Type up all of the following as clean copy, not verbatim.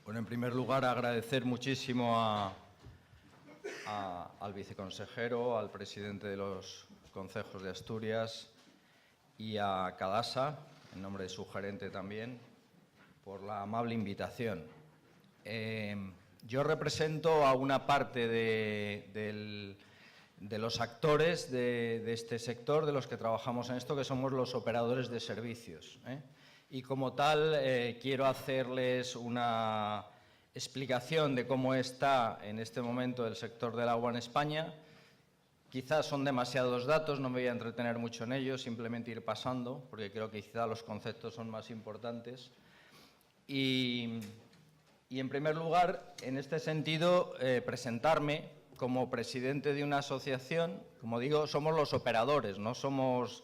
Bueno, en primer lugar, agradecer muchísimo al viceconsejero, al presidente de los concejos de Asturias y a Cadasa, en nombre de su gerente también, por la amable invitación. Yo represento a una parte de los actores de este sector, de los que trabajamos en esto, que somos los operadores de servicios, Y como tal, quiero hacerles una explicación de cómo está en este momento el sector del agua en España. Quizás son demasiados datos, no me voy a entretener mucho en ellos, simplemente ir pasando, porque creo que quizá los conceptos son más importantes. Y en primer lugar, en este sentido, presentarme como presidente de una asociación. Como digo, somos los operadores, no somos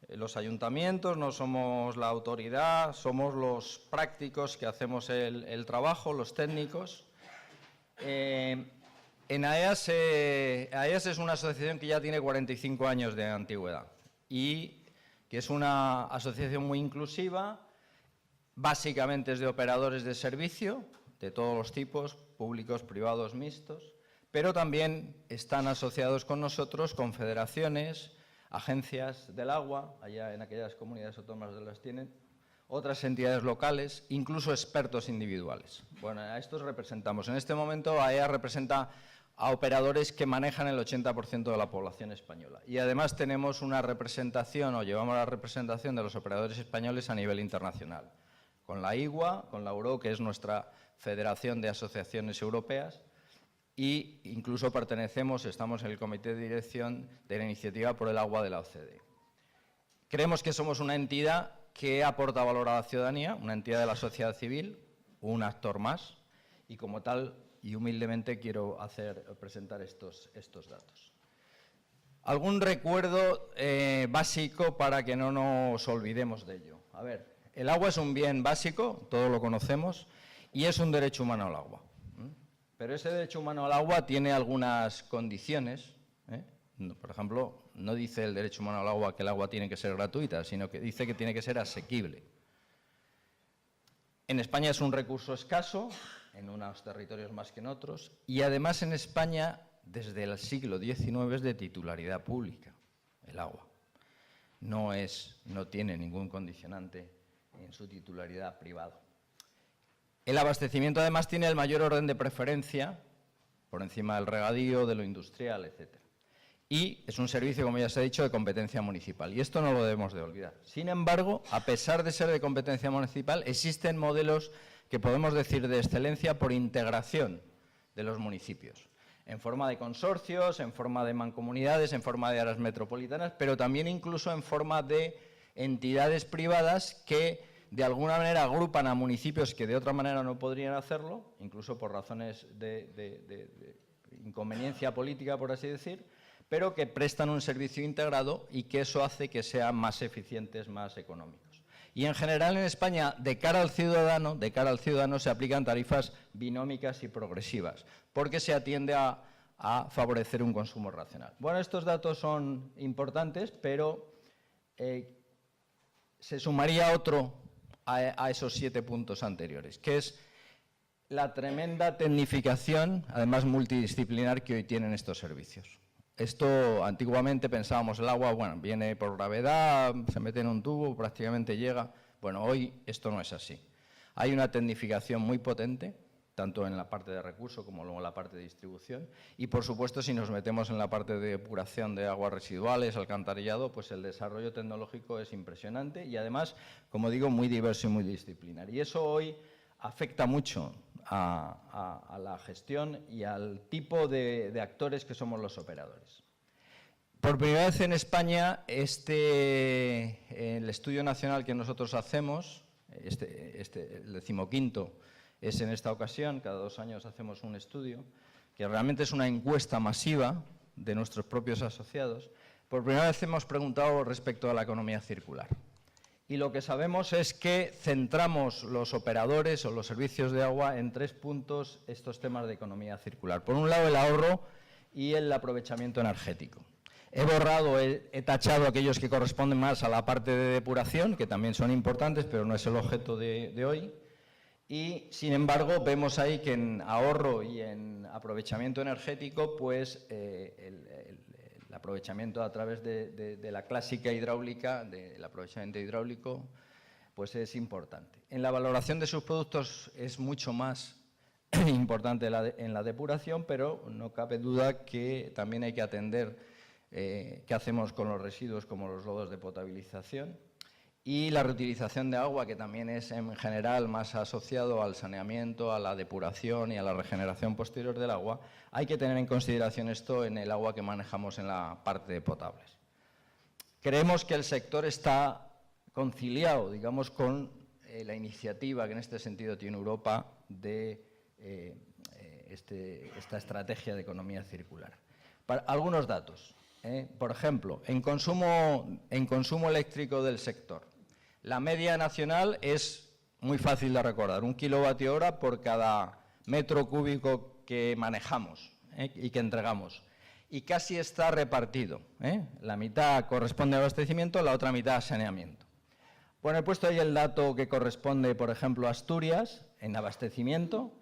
los ayuntamientos, no somos la autoridad, somos los prácticos que hacemos el trabajo, los técnicos. En AEAS es una asociación que ya tiene 45 años de antigüedad y que es una asociación muy inclusiva. Básicamente es de operadores de servicio, de todos los tipos, públicos, privados, mixtos, pero también están asociados con nosotros confederaciones, agencias del agua, allá en aquellas comunidades autónomas donde las tienen, otras entidades locales, incluso expertos individuales. Bueno, a estos representamos. En este momento AEAS representa a operadores que manejan el 80% de la población española. Y además tenemos una representación, o llevamos la representación de los operadores españoles a nivel internacional, con la IGUA, con la EURO, que es nuestra Federación de Asociaciones Europeas, e incluso estamos en el comité de dirección de la Iniciativa por el Agua de la OCDE. Creemos que somos una entidad que aporta valor a la ciudadanía, una entidad de la sociedad civil, un actor más, y como tal, y humildemente quiero presentar estos datos. Algún recuerdo básico para que no nos olvidemos de ello. A ver, el agua es un bien básico, todos lo conocemos, y es un derecho humano al agua. Pero ese derecho humano al agua tiene algunas condiciones. Por ejemplo, no dice el derecho humano al agua que el agua tiene que ser gratuita, sino que dice que tiene que ser asequible. En España es un recurso escaso, en unos territorios más que en otros, y además en España, desde el siglo XIX, es de titularidad pública, el agua. No tiene ningún condicionante en su titularidad privada. El abastecimiento, además, tiene el mayor orden de preferencia por encima del regadío, de lo industrial, etc. Y es un servicio, como ya se ha dicho, de competencia municipal. Y esto no lo debemos de olvidar. Sin embargo, a pesar de ser de competencia municipal, existen modelos que podemos decir de excelencia por integración de los municipios, en forma de consorcios, en forma de mancomunidades, en forma de áreas metropolitanas, pero también incluso en forma de entidades privadas que de alguna manera agrupan a municipios que de otra manera no podrían hacerlo, incluso por razones de inconveniencia política, por así decir, pero que prestan un servicio integrado y que eso hace que sean más eficientes, más económicos. Y en general en España, de cara al ciudadano se aplican tarifas binómicas y progresivas, porque se atiende a favorecer un consumo racional. Bueno, estos datos son importantes, pero se sumaría otro a esos 7 puntos anteriores, que es la tremenda tecnificación, además multidisciplinar, que hoy tienen estos servicios. Esto, antiguamente pensábamos, el agua, bueno, viene por gravedad, se mete en un tubo, prácticamente llega. Bueno, hoy esto no es así. Hay una tecnificación muy potente, tanto en la parte de recursos como luego en la parte de distribución. Y, por supuesto, si nos metemos en la parte de depuración de aguas residuales, alcantarillado, pues el desarrollo tecnológico es impresionante y, además, como digo, muy diverso y muy disciplinar. Y eso hoy afecta mucho a la gestión y al tipo de actores que somos los operadores. Por primera vez en España, el estudio nacional que nosotros hacemos, el 15º, es en esta ocasión, cada 2 años hacemos un estudio, que realmente es una encuesta masiva de nuestros propios asociados. Por primera vez hemos preguntado respecto a la economía circular. Y lo que sabemos es que centramos los operadores o los servicios de agua en 3 puntos estos temas de economía circular. Por un lado, el ahorro y el aprovechamiento energético. He tachado aquellos que corresponden más a la parte de depuración, que también son importantes, pero no es el objeto de hoy. Y, sin embargo, vemos ahí que en ahorro y en aprovechamiento energético, pues el aprovechamiento a través de la clásica hidráulica, del aprovechamiento hidráulico, pues es importante. En la valoración de sus productos es mucho más importante en la depuración, pero no cabe duda que también hay que atender qué hacemos con los residuos como los lodos de potabilización. Y la reutilización de agua, que también es en general más asociado al saneamiento, a la depuración y a la regeneración posterior del agua, hay que tener en consideración esto en el agua que manejamos en la parte de potables. Creemos que el sector está conciliado, digamos, con la iniciativa que en este sentido tiene Europa de esta estrategia de economía circular. Algunos datos. Por ejemplo, en consumo eléctrico del sector. La media nacional es muy fácil de recordar, 1 kWh por cada metro cúbico que manejamos y que entregamos. Y casi está repartido. La mitad corresponde a abastecimiento, la otra mitad a saneamiento. Bueno, he puesto ahí el dato que corresponde, por ejemplo, a Asturias, en abastecimiento,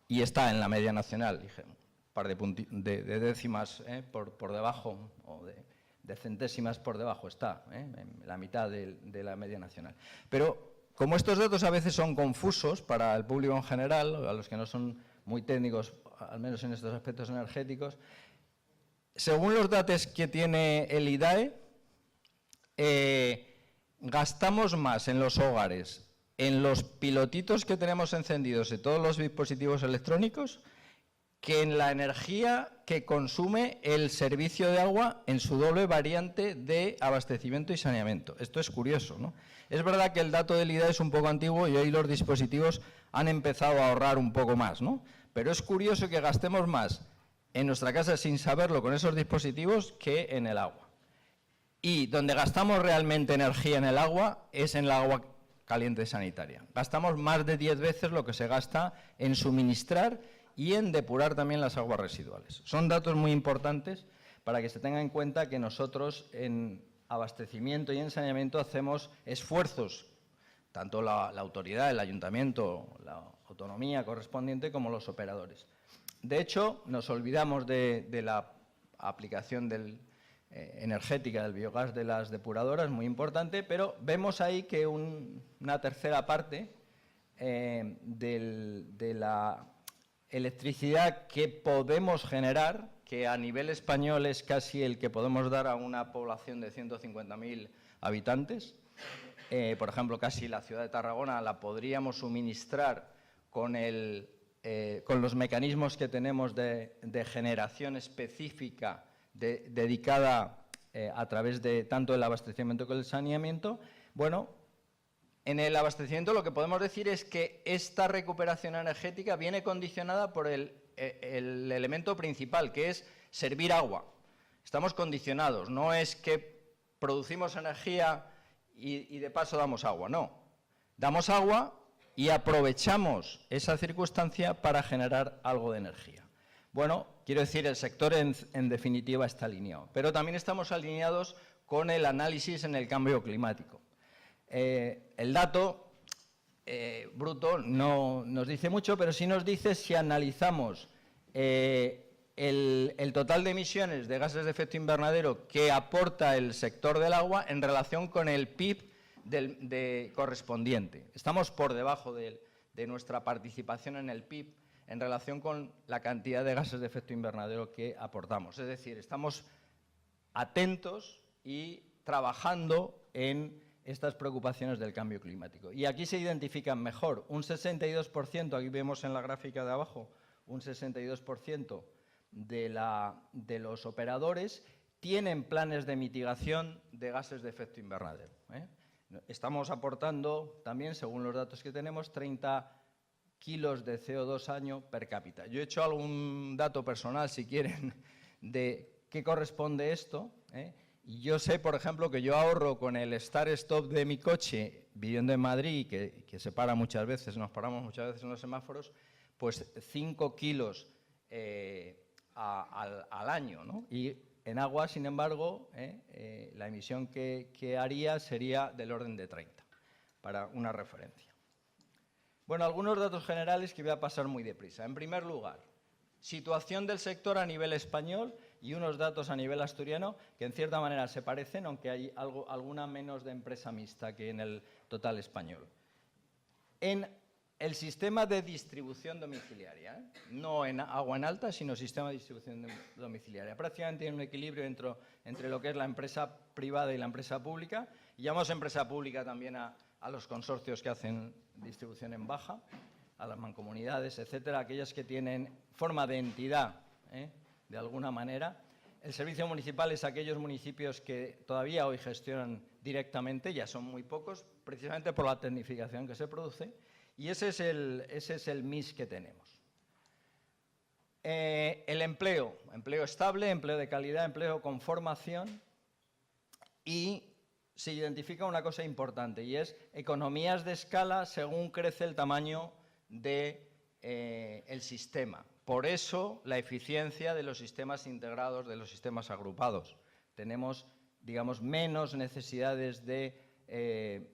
y está en la media nacional, dije, un par de décimas por debajo, o de centésimas por debajo está, en la mitad de la media nacional. Pero como estos datos a veces son confusos para el público en general, a los que no son muy técnicos, al menos en estos aspectos energéticos, según los datos que tiene el IDAE, gastamos más en los hogares, en los pilotitos que tenemos encendidos de todos los dispositivos electrónicos, que en la energía que consume el servicio de agua en su doble variante de abastecimiento y saneamiento. Esto es curioso, ¿no? Es verdad que el dato del IDAE es un poco antiguo y hoy los dispositivos han empezado a ahorrar un poco más, ¿no? Pero es curioso que gastemos más en nuestra casa sin saberlo con esos dispositivos que en el agua. Y donde gastamos realmente energía en el agua es en el agua caliente sanitaria. Gastamos más de 10 veces lo que se gasta en suministrar y en depurar también las aguas residuales. Son datos muy importantes para que se tenga en cuenta que nosotros en abastecimiento y en saneamiento hacemos esfuerzos, tanto la autoridad, el ayuntamiento, la autonomía correspondiente, como los operadores. De hecho, nos olvidamos de la aplicación energética del biogás de las depuradoras, muy importante, pero vemos ahí que una tercera parte de la electricidad que podemos generar, que a nivel español es casi el que podemos dar a una población de 150.000 habitantes. Por ejemplo, casi la ciudad de Tarragona la podríamos suministrar con los mecanismos que tenemos de generación específica dedicada a través de tanto el abastecimiento como el saneamiento. Bueno, en el abastecimiento lo que podemos decir es que esta recuperación energética viene condicionada por el elemento principal, que es servir agua. Estamos condicionados, no es que producimos energía y de paso damos agua, no. Damos agua y aprovechamos esa circunstancia para generar algo de energía. Bueno, quiero decir, el sector en definitiva está alineado, pero también estamos alineados con el análisis en el cambio climático. El dato bruto no nos dice mucho, pero sí nos dice si analizamos el total de emisiones de gases de efecto invernadero que aporta el sector del agua en relación con el PIB correspondiente. Estamos por debajo de nuestra participación en el PIB en relación con la cantidad de gases de efecto invernadero que aportamos. Es decir, estamos atentos y trabajando en estas preocupaciones del cambio climático. Y aquí se identifican mejor. Un 62%, aquí vemos en la gráfica de abajo, un 62% de los operadores tienen planes de mitigación de gases de efecto invernadero. Estamos aportando también, según los datos que tenemos, 30 kilos de CO2 año per cápita. Yo he hecho algún dato personal, si quieren, de qué corresponde esto. Y yo sé, por ejemplo, que yo ahorro con el start-stop de mi coche, viviendo en Madrid, que se para muchas veces, nos paramos muchas veces en los semáforos, pues 5 kilos al año, ¿no? Y en agua, sin embargo, la emisión que haría sería del orden de 30, para una referencia. Bueno, algunos datos generales que voy a pasar muy deprisa. En primer lugar, situación del sector a nivel español y unos datos a nivel asturiano que en cierta manera se parecen, aunque hay alguna menos de empresa mixta que en el total español. En el sistema de distribución domiciliaria, no en agua en alta, sino sistema de distribución domiciliaria. Prácticamente tiene un equilibrio entre lo que es la empresa privada y la empresa pública. Y llamamos empresa pública también a los consorcios que hacen distribución en baja, a las mancomunidades, etcétera, aquellas que tienen forma de entidad, de alguna manera. El servicio municipal es aquellos municipios que todavía hoy gestionan directamente, ya son muy pocos, precisamente por la tecnificación que se produce, y ese es el mix que tenemos. El empleo estable, empleo de calidad, empleo con formación, y se identifica una cosa importante, y es economías de escala según crece el tamaño del sistema. Por eso, la eficiencia de los sistemas integrados, de los sistemas agrupados. Tenemos, digamos, menos necesidades de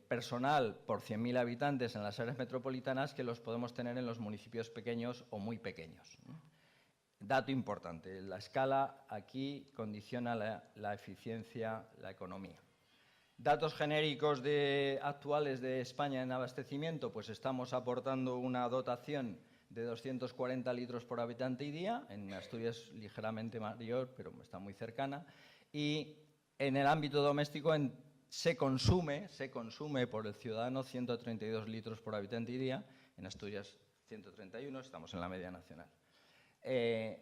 personal por 100.000 habitantes en las áreas metropolitanas que los podemos tener en los municipios pequeños o muy pequeños. Dato importante, la escala aquí condiciona la eficiencia, la economía. Datos genéricos actuales de España en abastecimiento, pues estamos aportando una dotación de 240 litros por habitante y día, en Asturias ligeramente mayor, pero está muy cercana, y en el ámbito doméstico se consume por el ciudadano 132 litros por habitante y día, en Asturias 131, estamos en la media nacional. En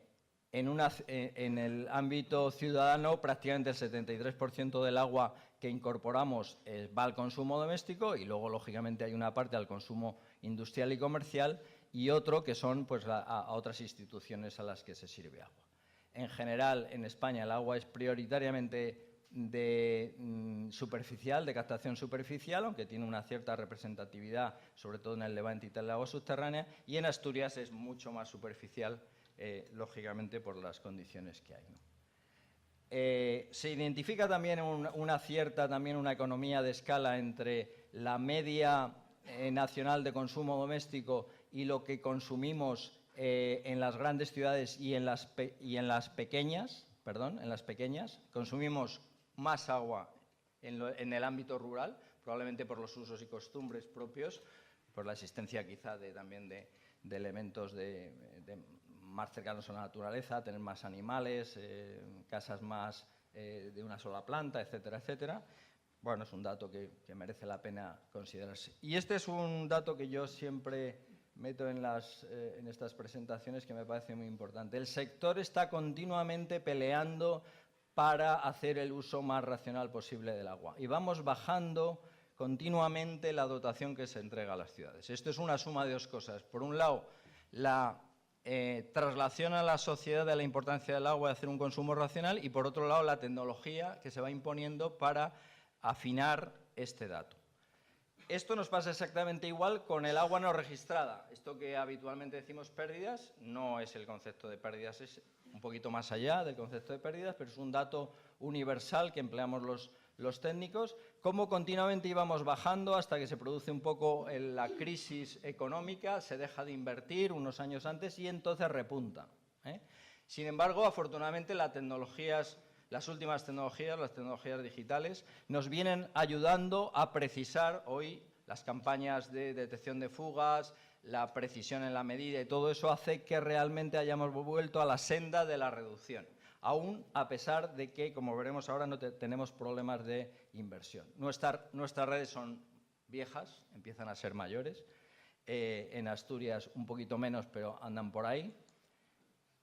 el ámbito ciudadano, prácticamente el 73% del agua que incorporamos va al consumo doméstico y luego, lógicamente, hay una parte al consumo industrial y comercial y otro que son pues, a otras instituciones a las que se sirve agua. En general, en España el agua es prioritariamente superficial, de captación superficial, aunque tiene una cierta representatividad, sobre todo en el Levante y el agua subterránea, y en Asturias es mucho más superficial, lógicamente por las condiciones que hay, ¿no? Se identifica también una economía de escala entre la media nacional de consumo doméstico y lo que consumimos en las grandes ciudades y en las pequeñas. Consumimos más agua en el ámbito rural, probablemente por los usos y costumbres propios, por la existencia quizá también de elementos más cercanos a la naturaleza, tener más animales, casas más de una sola planta, etcétera, etcétera. Bueno, es un dato que merece la pena considerarse. Y este es un dato que yo siempre meto en estas presentaciones que me parece muy importante. El sector está continuamente peleando para hacer el uso más racional posible del agua. Y vamos bajando continuamente la dotación que se entrega a las ciudades. Esto es una suma de dos cosas. Por un lado, la traslación a la sociedad de la importancia del agua y hacer un consumo racional, y por otro lado, la tecnología que se va imponiendo para afinar este dato. Esto nos pasa exactamente igual con el agua no registrada. Esto que habitualmente decimos pérdidas, no es el concepto de pérdidas, es un poquito más allá del concepto de pérdidas, pero es un dato universal que empleamos los técnicos, cómo continuamente íbamos bajando hasta que se produce un poco la crisis económica, se deja de invertir unos años antes y entonces repunta. Sin embargo, afortunadamente las últimas tecnologías, las tecnologías digitales, nos vienen ayudando a precisar hoy las campañas de detección de fugas, la precisión en la medida y todo eso hace que realmente hayamos vuelto a la senda de la reducción, aún a pesar de que, como veremos ahora, no tenemos problemas de inversión. Nuestras redes son viejas, empiezan a ser mayores, en Asturias un poquito menos, pero andan por ahí.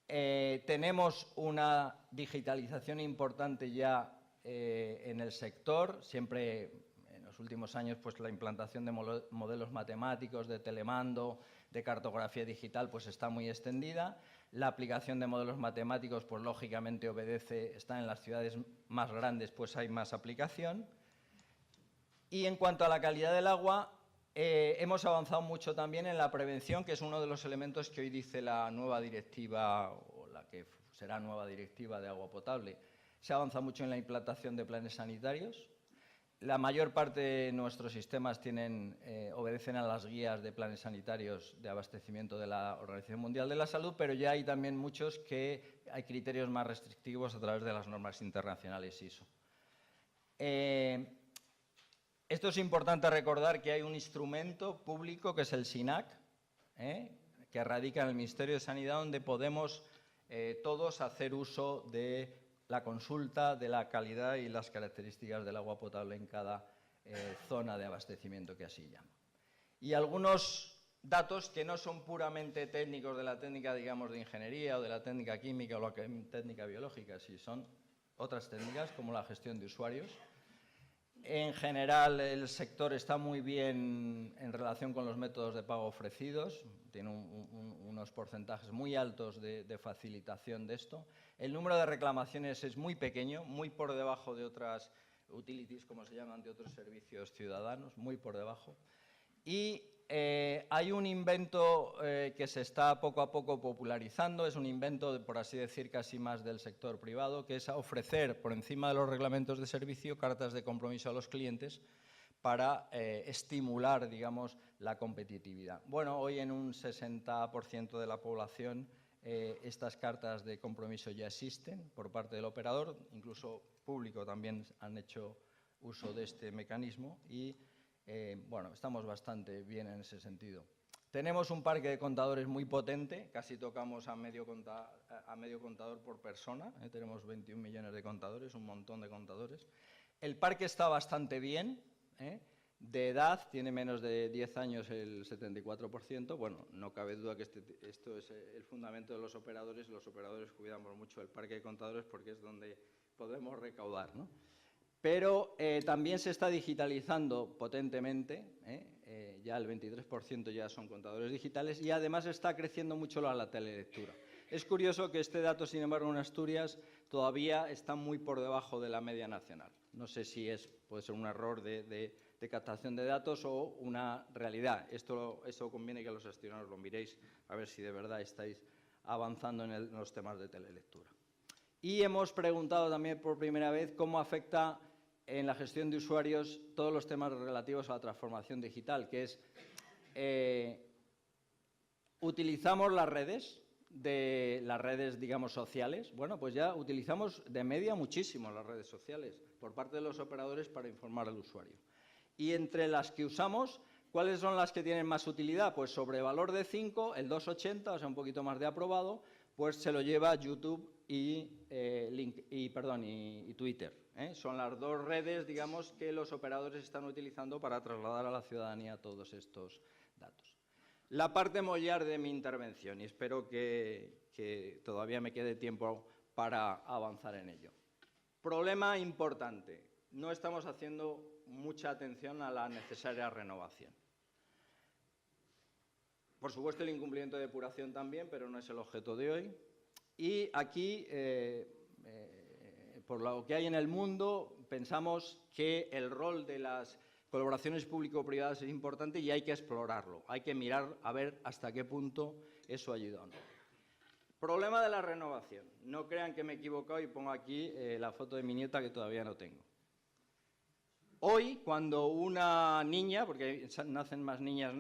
Tenemos una digitalización importante ya en el sector, siempre en los últimos años pues la implantación de modelos matemáticos, de telemando, de cartografía digital pues está muy extendida. La aplicación de modelos matemáticos pues lógicamente está en las ciudades más grandes, pues hay más aplicación. Y en cuanto a la calidad del agua, hemos avanzado mucho también en la prevención, que es uno de los elementos que hoy dice la nueva directiva, o la que será nueva directiva de agua potable. Se ha avanzado mucho en la implantación de planes sanitarios. La mayor parte de nuestros sistemas obedecen a las guías de planes sanitarios de abastecimiento de la Organización Mundial de la Salud, pero ya hay también muchos que hay criterios más restrictivos a través de las normas internacionales ISO. Esto es importante recordar que hay un instrumento público que es el SINAC, que radica en el Ministerio de Sanidad, donde podemos todos hacer uso de la consulta de la calidad y las características del agua potable en cada zona de abastecimiento, que así llama. Y algunos datos que no son puramente técnicos de la técnica, digamos, de ingeniería o de la técnica química o la técnica biológica, si son otras técnicas como la gestión de usuarios. En general, el sector está muy bien en relación con los métodos de pago ofrecidos, tiene unos porcentajes muy altos de facilitación de esto. El número de reclamaciones es muy pequeño, muy por debajo de otras utilities, como se llaman, de otros servicios ciudadanos, muy por debajo. Y hay un invento que se está poco a poco popularizando, es un invento, por así decir, casi más del sector privado, que es ofrecer, por encima de los reglamentos de servicio, cartas de compromiso a los clientes para estimular, digamos, la competitividad. Bueno, hoy en un 60% de la población estas cartas de compromiso ya existen por parte del operador, incluso público también han hecho uso de este mecanismo y bueno, estamos bastante bien en ese sentido. Tenemos un parque de contadores muy potente, casi tocamos a medio contador por persona, tenemos 21 millones de contadores, un montón de contadores. El parque está bastante bien, de edad, tiene menos de 10 años el 74%. Bueno, no cabe duda que esto es el fundamento de los operadores cuidamos mucho el parque de contadores porque es donde podemos recaudar, ¿no? Pero también se está digitalizando potentemente, ya el 23% ya son contadores digitales y además está creciendo mucho la telelectura. Es curioso que este dato, sin embargo, en Asturias todavía está muy por debajo de la media nacional. No sé si puede ser un error de captación de datos o una realidad. Eso conviene que los asturianos lo miréis a ver si de verdad estáis avanzando en los temas de telelectura. Y hemos preguntado también por primera vez cómo afecta en la gestión de usuarios todos los temas relativos a la transformación digital, que es, utilizamos las redes, digamos, sociales. Bueno, pues ya utilizamos de media muchísimo las redes sociales por parte de los operadores para informar al usuario. Y entre las que usamos, ¿cuáles son las que tienen más utilidad? Pues sobre valor de 5, el 2,80, o sea, un poquito más de aprobado, pues se lo lleva YouTube y Twitter. Son las dos redes, digamos, que los operadores están utilizando para trasladar a la ciudadanía todos estos datos. La parte mollar de mi intervención, y espero que todavía me quede tiempo para avanzar en ello. Problema importante, no estamos haciendo mucha atención a la necesaria renovación. Por supuesto, el incumplimiento de depuración también, pero no es el objeto de hoy. Y aquí, por lo que hay en el mundo, pensamos que el rol de las colaboraciones público-privadas es importante y hay que explorarlo. Hay que mirar a ver hasta qué punto eso ayuda o no. Problema de la renovación. No crean que me he equivocado y pongo aquí la foto de mi nieta que todavía no tengo. Hoy, cuando una niña, porque nacen más niñas,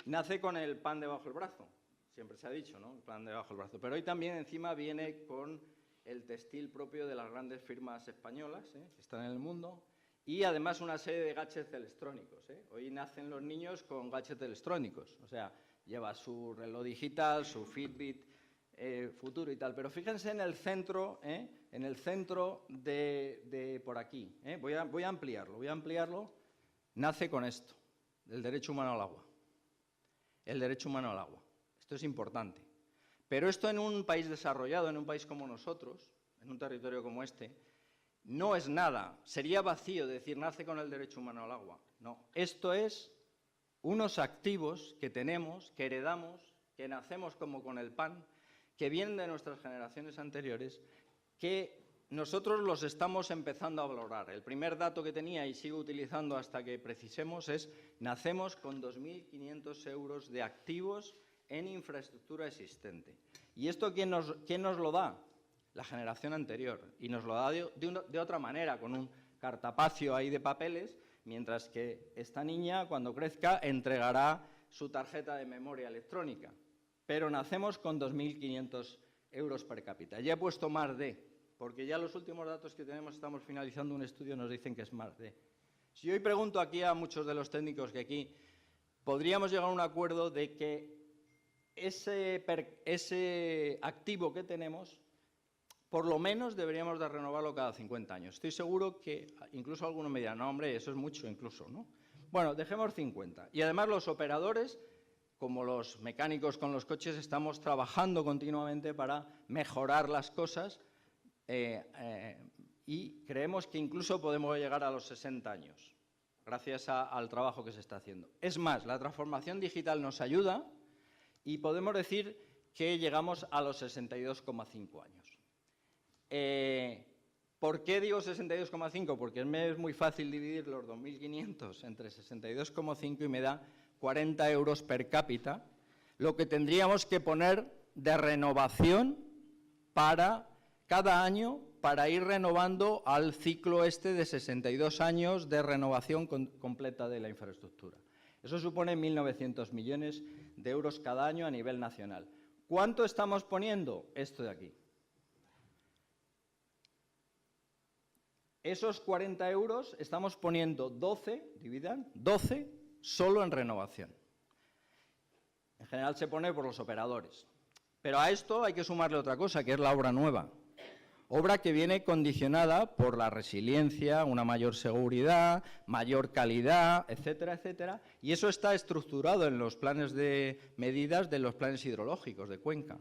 nace con el pan debajo del brazo. Siempre se ha dicho, ¿no? El pan debajo del brazo. Pero hoy también encima viene con el textil propio de las grandes firmas españolas que están en el mundo y además una serie de gadgets electrónicos. Hoy nacen los niños con gadgets electrónicos. O sea, lleva su reloj digital, su Fitbit futuro y tal. Pero fíjense en el centro, de por aquí. Voy a ampliarlo. Nace con esto, el derecho humano al agua. El derecho humano al agua. Esto es importante. Pero esto en un país desarrollado, en un país como nosotros, en un territorio como este, no es nada. Sería vacío decir nace con el derecho humano al agua. No. Esto es unos activos que tenemos, que heredamos, que nacemos como con el pan, que vienen de nuestras generaciones anteriores, que nosotros los estamos empezando a valorar. El primer dato que tenía y sigo utilizando hasta que precisemos es nacemos con 2.500 euros de activos en infraestructura existente. ¿Y esto quién nos lo da? La generación anterior. Y nos lo da de otra manera, con un cartapacio ahí de papeles, mientras que esta niña, cuando crezca, entregará su tarjeta de memoria electrónica. Pero nacemos con 2.500 euros per cápita. Ya he puesto más de, porque ya los últimos datos que tenemos, estamos finalizando un estudio, nos dicen que es más de. Si yo hoy pregunto aquí a muchos de los técnicos que aquí, podríamos llegar a un acuerdo de que ese activo que tenemos, por lo menos deberíamos de renovarlo cada 50 años. Estoy seguro que incluso algunos me dirán, no, hombre, eso es mucho incluso, ¿no? Bueno, dejemos 50. Y además los operadores, como los mecánicos con los coches, estamos trabajando continuamente para mejorar las cosas y creemos que incluso podemos llegar a los 60 años, gracias al trabajo que se está haciendo. Es más, la transformación digital nos ayuda y podemos decir que llegamos a los 62,5 años. ¿Por qué digo 62,5? Porque me es muy fácil dividir los 2.500 entre 62,5 y me da 40 euros per cápita, lo que tendríamos que poner de renovación para cada año para ir renovando al ciclo este de 62 años de renovación completa de la infraestructura. Eso supone 1.900 millones de euros cada año a nivel nacional. ¿Cuánto estamos poniendo? Esto de aquí. Esos 40 euros estamos poniendo 12, dividan, 12 solo en renovación. En general se pone por los operadores. Pero a esto hay que sumarle otra cosa, que es la obra nueva. Obra que viene condicionada por la resiliencia, una mayor seguridad, mayor calidad, etcétera, etcétera. Y eso está estructurado en los planes de medidas de los planes hidrológicos de Cuenca.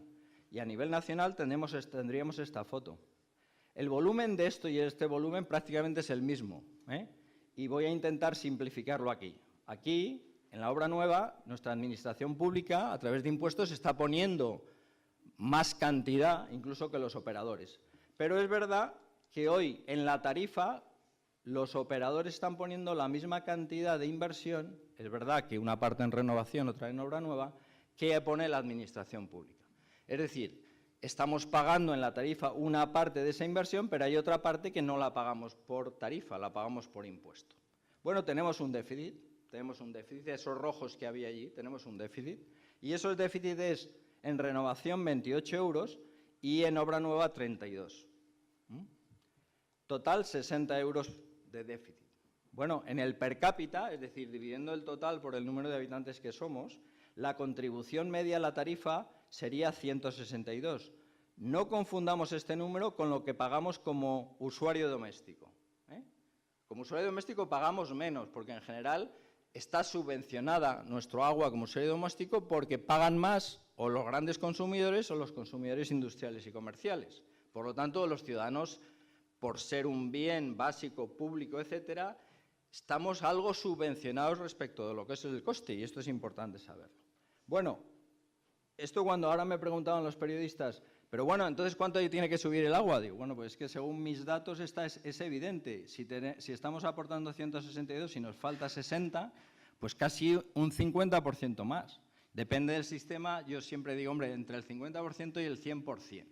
Y a nivel nacional tendríamos esta foto. El volumen de esto y este volumen prácticamente es el mismo, y voy a intentar simplificarlo aquí. Aquí, en la obra nueva, nuestra administración pública, a través de impuestos, está poniendo más cantidad incluso que los operadores. Pero es verdad que hoy, en la tarifa, los operadores están poniendo la misma cantidad de inversión, es verdad que una parte en renovación, otra en obra nueva, que pone la administración pública. Es decir, estamos pagando en la tarifa una parte de esa inversión, pero hay otra parte que no la pagamos por tarifa, la pagamos por impuesto. Bueno, tenemos un déficit, esos rojos que había allí, tenemos un déficit, y esos déficits en renovación 28 euros y en obra nueva 32. Total 60 euros de déficit. Bueno, en el per cápita, es decir, dividiendo el total por el número de habitantes que somos, la contribución media a la tarifa sería 162. No confundamos este número con lo que pagamos como usuario doméstico. Como usuario doméstico pagamos menos, porque en general está subvencionada nuestro agua como usuario doméstico porque pagan más o los grandes consumidores o los consumidores industriales y comerciales. Por lo tanto, los ciudadanos, por ser un bien básico, público, etcétera, estamos algo subvencionados respecto de lo que es el coste, y esto es importante saberlo. Bueno, esto cuando ahora me preguntaban los periodistas, pero bueno, entonces ¿cuánto tiene que subir el agua? Digo, bueno, pues es que según mis datos es evidente. Si estamos aportando 162 y nos falta 60, pues casi un 50% más. Depende del sistema, yo siempre digo, hombre, entre el 50% y el 100%.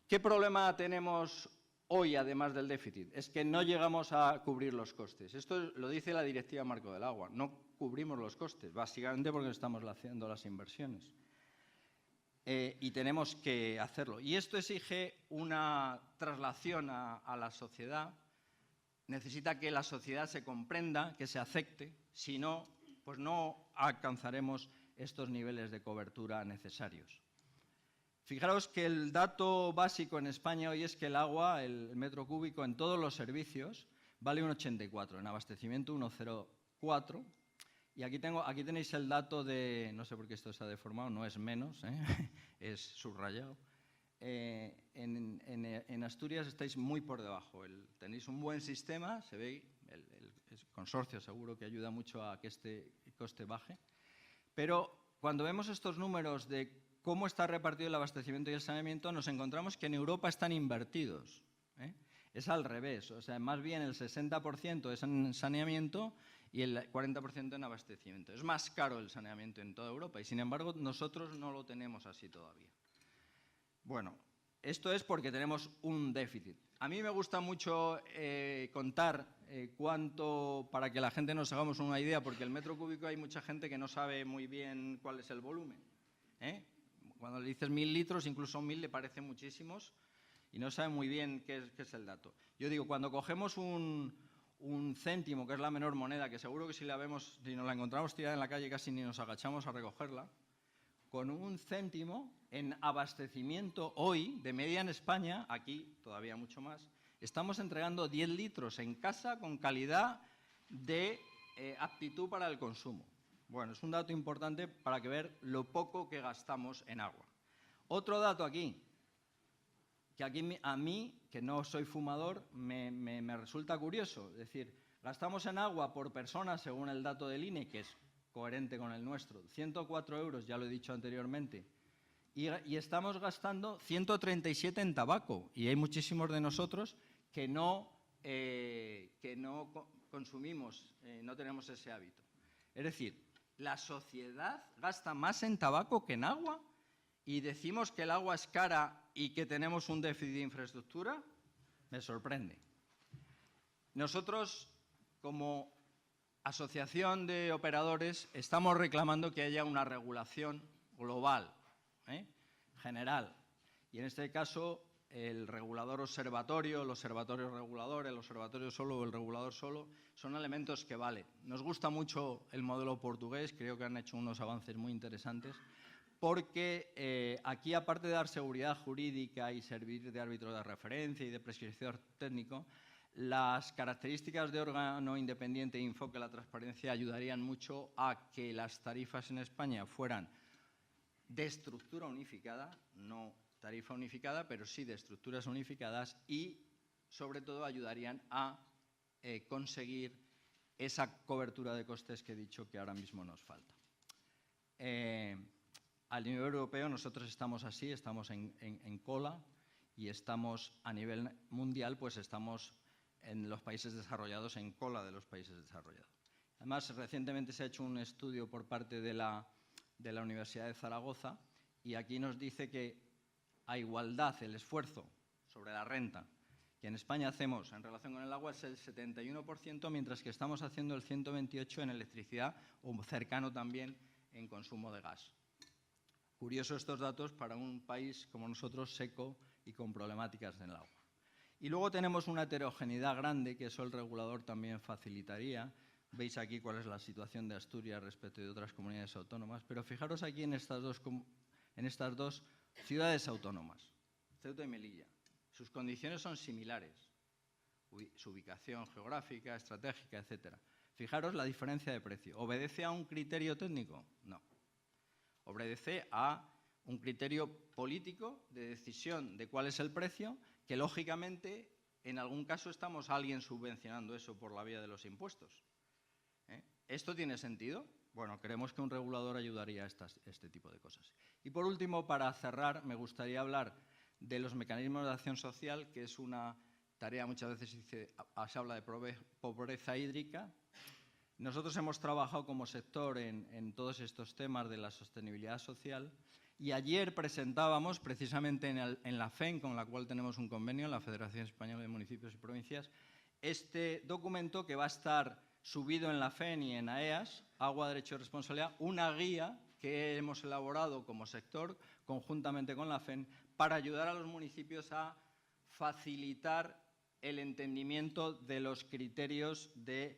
¿Qué problema tenemos hoy, además del déficit? Es que no llegamos a cubrir los costes. Esto lo dice la Directiva Marco del Agua. No cubrimos los costes, básicamente porque estamos haciendo las inversiones. Y tenemos que hacerlo. Y esto exige una traslación a la sociedad. Necesita que la sociedad se comprenda, que se acepte. Si no, pues no alcanzaremos estos niveles de cobertura necesarios. Fijaros que el dato básico en España hoy es que el agua, el metro cúbico en todos los servicios, vale 1,84, en abastecimiento 1,04. Y aquí tenéis el dato de, no sé por qué esto se ha deformado, no es menos, es subrayado. En Asturias estáis muy por debajo. Tenéis un buen sistema, se ve, el consorcio seguro que ayuda mucho a que este coste baje. Pero cuando vemos estos números de cómo está repartido el abastecimiento y el saneamiento, nos encontramos que en Europa están invertidos. Es al revés, o sea, más bien el 60% es en saneamiento y el 40% en abastecimiento. Es más caro el saneamiento en toda Europa y, sin embargo, nosotros no lo tenemos así todavía. Bueno, Esto es porque tenemos un déficit. A mí me gusta mucho contar cuánto, para que la gente nos hagamos una idea, porque el metro cúbico hay mucha gente que no sabe muy bien cuál es el volumen. Cuando le dices 1000 litros, incluso 1000 le parecen muchísimos y no sabe muy bien qué es el dato. Yo digo, cuando cogemos un céntimo, que es la menor moneda, que seguro que si la vemos, si nos la encontramos tirada en la calle, casi ni nos agachamos a recogerla, con un céntimo en abastecimiento hoy, de media en España, aquí todavía mucho más, estamos entregando 10 litros en casa con calidad de aptitud para el consumo. Bueno, es un dato importante para que ver lo poco que gastamos en agua. Otro dato aquí, que aquí a mí, que no soy fumador, me resulta curioso. Es decir, gastamos en agua por persona, según el dato del INE, que es coherente con el nuestro, 104 euros, ya lo he dicho anteriormente, y estamos gastando 137 en tabaco, y hay muchísimos de nosotros que no consumimos, no tenemos ese hábito. Es decir, la sociedad gasta más en tabaco que en agua, y decimos que el agua es cara y que tenemos un déficit de infraestructura. Me sorprende. Nosotros, como asociación de operadores, estamos reclamando que haya una regulación global, general. Y en este caso, el regulador observatorio, el observatorio regulador, el observatorio solo o el regulador solo, son elementos que valen. Nos gusta mucho el modelo portugués, creo que han hecho unos avances muy interesantes, porque aquí, aparte de dar seguridad jurídica y servir de árbitro de referencia y de prescriptor técnico, las características de órgano independiente e enfoque a la transparencia ayudarían mucho a que las tarifas en España fueran de estructura unificada, no tarifa unificada, pero sí de estructuras unificadas, y sobre todo ayudarían a conseguir esa cobertura de costes que he dicho que ahora mismo nos falta. A nivel europeo nosotros estamos así, estamos en cola, y estamos a nivel mundial, pues estamos en los países desarrollados en cola de los países desarrollados. Además, recientemente se ha hecho un estudio por parte de la Universidad de Zaragoza, y aquí nos dice que a igualdad el esfuerzo sobre la renta que en España hacemos en relación con el agua es el 71%, mientras que estamos haciendo el 128% en electricidad, o cercano también en consumo de gas. Curioso estos datos para un país como nosotros, seco y con problemáticas en el agua. Y luego tenemos una heterogeneidad grande, que eso el regulador también facilitaría. Veis aquí cuál es la situación de Asturias respecto de otras comunidades autónomas, pero fijaros aquí en estas dos ciudades autónomas, Ceuta y Melilla. Sus condiciones son similares, su ubicación geográfica, estratégica, etc. Fijaros la diferencia de precio. ¿Obedece a un criterio técnico? No. Obedece a un criterio político de decisión de cuál es el precio, que lógicamente en algún caso estamos alguien subvencionando eso por la vía de los impuestos. ¿Esto tiene sentido? Bueno, creemos que un regulador ayudaría a este tipo de cosas. Y por último, para cerrar, me gustaría hablar de los mecanismos de acción social, que es una tarea, muchas veces se habla de pobreza hídrica. Nosotros hemos trabajado como sector en todos estos temas de la sostenibilidad social, y ayer presentábamos, precisamente en la FEN, con la cual tenemos un convenio, la Federación Española de Municipios y Provincias, este documento que va a estar subido en la FEN y en AEAS, Agua, Derecho y Responsabilidad, una guía que hemos elaborado como sector, conjuntamente con la FEN, para ayudar a los municipios a facilitar el entendimiento de los criterios de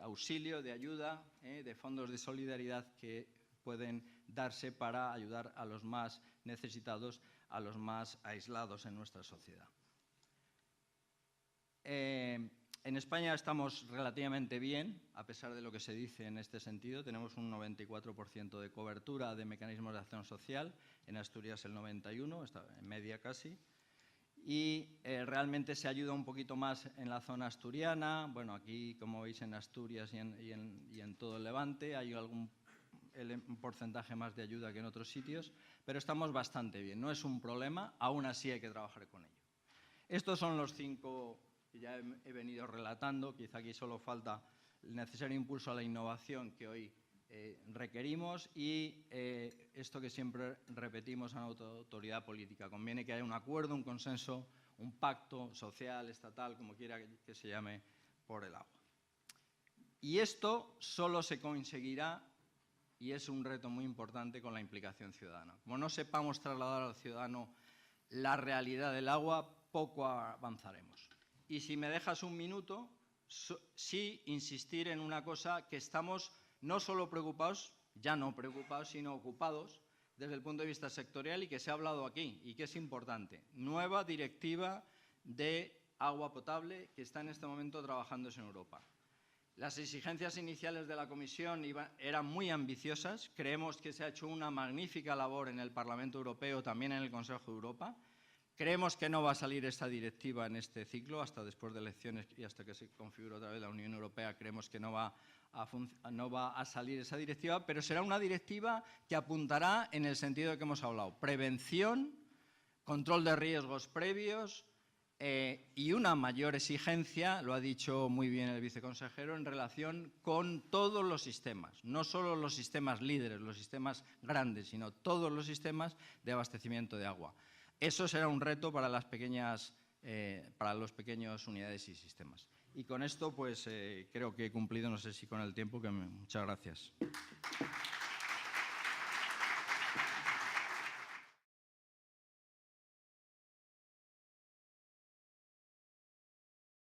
auxilio, de ayuda, de fondos de solidaridad que pueden darse para ayudar a los más necesitados, a los más aislados en nuestra sociedad. En España estamos relativamente bien, a pesar de lo que se dice en este sentido. Tenemos un 94% de cobertura de mecanismos de acción social, en Asturias el 91%, está en media casi. Y realmente se ayuda un poquito más en la zona asturiana. Bueno, aquí, como veis, en Asturias y en todo el Levante hay un porcentaje más de ayuda que en otros sitios, pero estamos bastante bien. No es un problema, aún así hay que trabajar con ello. Estos son los 5 que ya he venido relatando. Quizá aquí solo falta el necesario impulso a la innovación, que hoy requerimos y esto que siempre repetimos en autoridad política. Conviene que haya un acuerdo, un consenso, un pacto social, estatal, como quiera que se llame, por el agua. Y esto solo se conseguirá, y es un reto muy importante, con la implicación ciudadana. Como no sepamos trasladar al ciudadano la realidad del agua, poco avanzaremos. Y si me dejas un minuto, sí insistir en una cosa que estamos no solo preocupados, ya no preocupados, sino ocupados desde el punto de vista sectorial y que se ha hablado aquí y que es importante. Nueva directiva de agua potable que está en este momento trabajándose en Europa. Las exigencias iniciales de la Comisión eran muy ambiciosas. Creemos que se ha hecho una magnífica labor en el Parlamento Europeo, también en el Consejo de Europa. Creemos que no va a salir esta directiva en este ciclo, hasta después de elecciones y hasta que se configure otra vez la Unión Europea. Creemos que no va a salir esa directiva, pero será una directiva que apuntará en el sentido de que hemos hablado. Prevención, control de riesgos previos, y una mayor exigencia, lo ha dicho muy bien el viceconsejero, en relación con todos los sistemas, no solo los sistemas líderes, los sistemas grandes, sino todos los sistemas de abastecimiento de agua. Eso será un reto para las pequeñas, para los pequeños unidades y sistemas. Y con esto, pues creo que he cumplido, no sé si con el tiempo, muchas gracias.